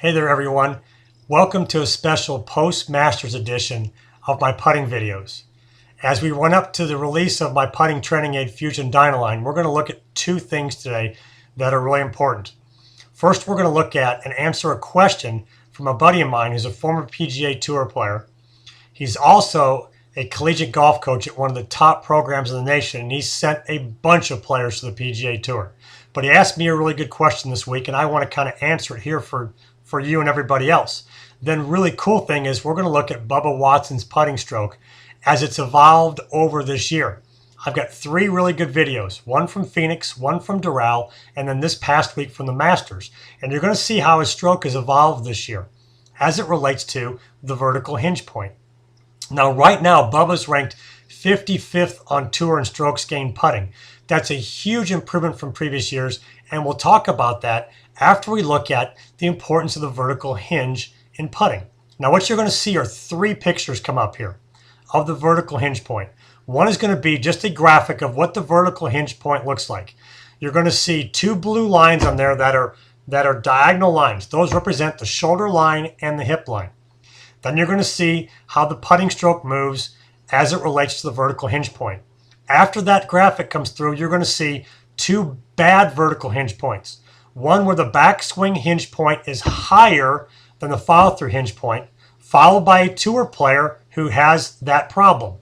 Hey there everyone. Welcome to a special post-Masters edition of my putting videos. As we run up to the release of my putting training aid Fusion Dynaline, we're going to look at two things today that are really important. First, we're going to look at and answer a question from a buddy of mine who's a former PGA Tour player. He's also a collegiate golf coach at one of the top programs in the nation, and he's sent a bunch of players to the PGA Tour. But he asked me a really good question this week, and I want to kind of answer it here for you and everybody else. Then really cool thing is we're going to look at Bubba Watson's putting stroke as it's evolved over this year. I've got three really good videos, one from Phoenix, one from Doral, and then this past week from the Masters. And you're going to see how his stroke has evolved this year as it relates to the vertical hinge point. Now, right now, Bubba's ranked 55th on tour in strokes gained putting. That's a huge improvement from previous years, and we'll talk about that after we look at the importance of the vertical hinge in putting. Now, what you're going to see are three pictures come up here of the vertical hinge point. One is going to be just a graphic of what the vertical hinge point looks like. You're going to see two blue lines on there that are diagonal lines. Those represent the shoulder line and the hip line. Then you're going to see how the putting stroke moves as it relates to the vertical hinge point. After that graphic comes through, you're going to see two bad vertical hinge points. One where the backswing hinge point is higher than the follow-through hinge point, followed by a tour player who has that problem.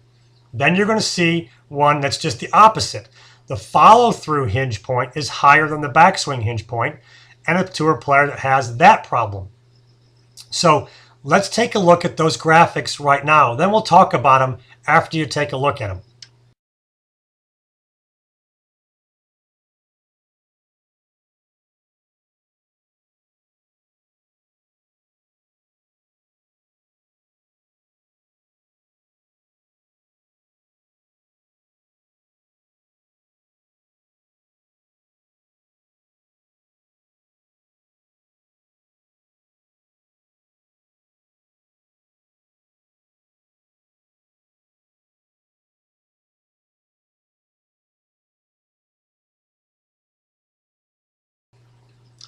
Then you're going to see one that's just the opposite. The follow-through hinge point is higher than the backswing hinge point, and a tour player that has that problem. So let's take a look at those graphics right now. Then we'll talk about them after you take a look at them.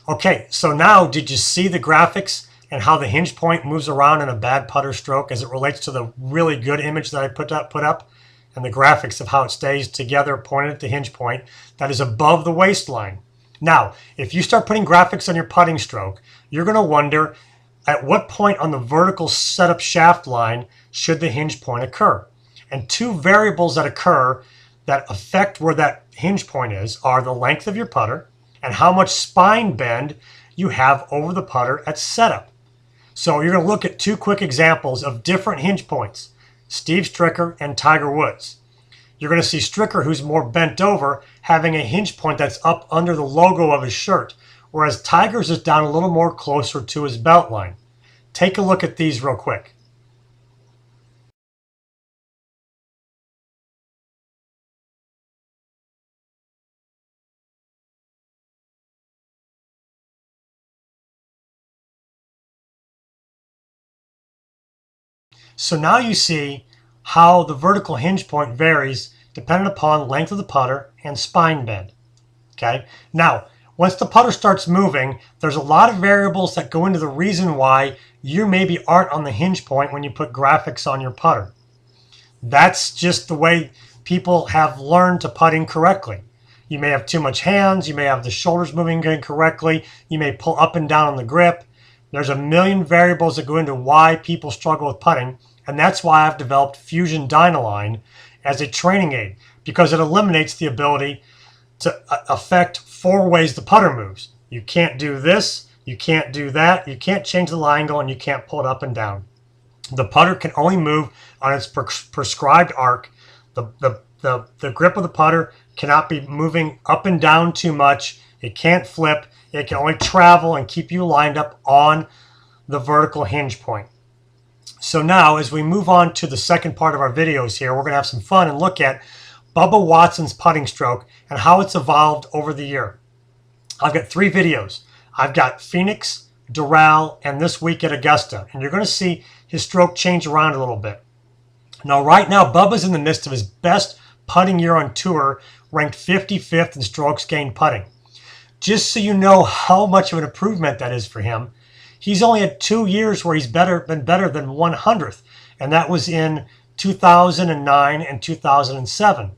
Okay, so now did you see the graphics and how the hinge point moves around in a bad putter stroke as it relates to the really good image that I put up and the graphics of how it stays together pointed at the hinge point that is above the waistline. Now, if you start putting graphics on your putting stroke, you're going to wonder at what point on the vertical setup shaft line should the hinge point occur. And two variables that occur that affect where that hinge point is are the length of your putter and how much spine bend you have over the putter at setup. So you're going to look at two quick examples of different hinge points, Steve Stricker and Tiger Woods. You're going to see Stricker, who's more bent over, having a hinge point that's up under the logo of his shirt, whereas Tiger's is down a little more closer to his belt line. Take a look at these real quick. So now you see how the vertical hinge point varies depending upon length of the putter and spine bend. Okay. Now, once the putter starts moving, there's a lot of variables that go into the reason why you maybe aren't on the hinge point when you put graphics on your putter. That's just the way people have learned to putt incorrectly. You may have too much hands, you may have the shoulders moving incorrectly, you may pull up and down on the grip. There's a million variables that go into why people struggle with putting, and that's why I've developed Fusion Dynaline as a training aid, because it eliminates the ability to affect four ways the putter moves. You can't do this, you can't do that, you can't change the line angle, and you can't pull it up and down. The putter can only move on its prescribed arc. The grip of the putter cannot be moving up and down too much. It can't flip. It can only travel and keep you lined up on the vertical hinge point. So now, as we move on to the second part of our videos here, we're going to have some fun and look at Bubba Watson's putting stroke and how it's evolved over the year. I've got three videos. I've got Phoenix, Doral, and this week at Augusta. And you're going to see his stroke change around a little bit. Now, right now, Bubba's in the midst of his best putting year on tour, ranked 55th in strokes gained putting. Just so you know how much of an improvement that is for him, He's only had 2 years where he's been better than 100th, and that was in 2009 and 2007.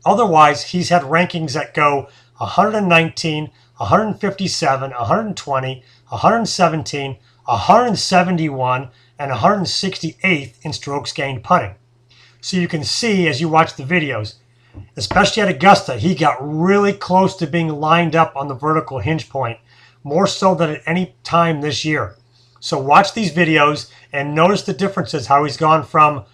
Otherwise, he's had rankings that go 119, 157, 120, 117, 171, and 168th in strokes gained putting. So you can see as you watch the videos, especially at Augusta, he got really close to being lined up on the vertical hinge point, more so than at any time this year. So watch these videos and notice the differences, how he's gone from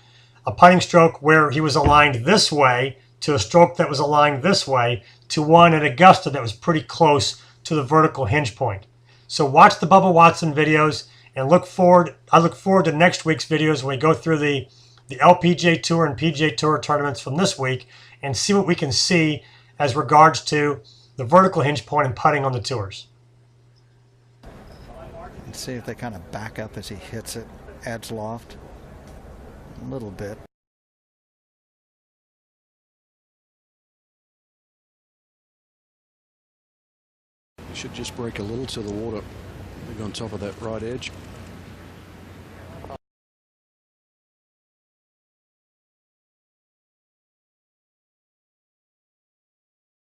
a putting stroke where he was aligned this way to a stroke that was aligned this way to one at Augusta that was pretty close to the vertical hinge point. So watch the Bubba Watson videos and I look forward to next week's videos when we go through the LPGA Tour and PGA Tour tournaments from this week and see what we can see as regards to the vertical hinge point and putting on the tours. And see if they kind of back up as he hits it, adds loft a little bit. You should just break a little to the water. Big on top of that right edge.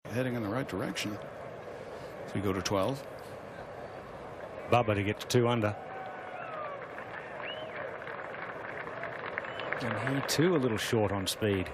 Heading in the right direction. So we go to 12. Bubba to get to 2 under. And he too a little short on speed.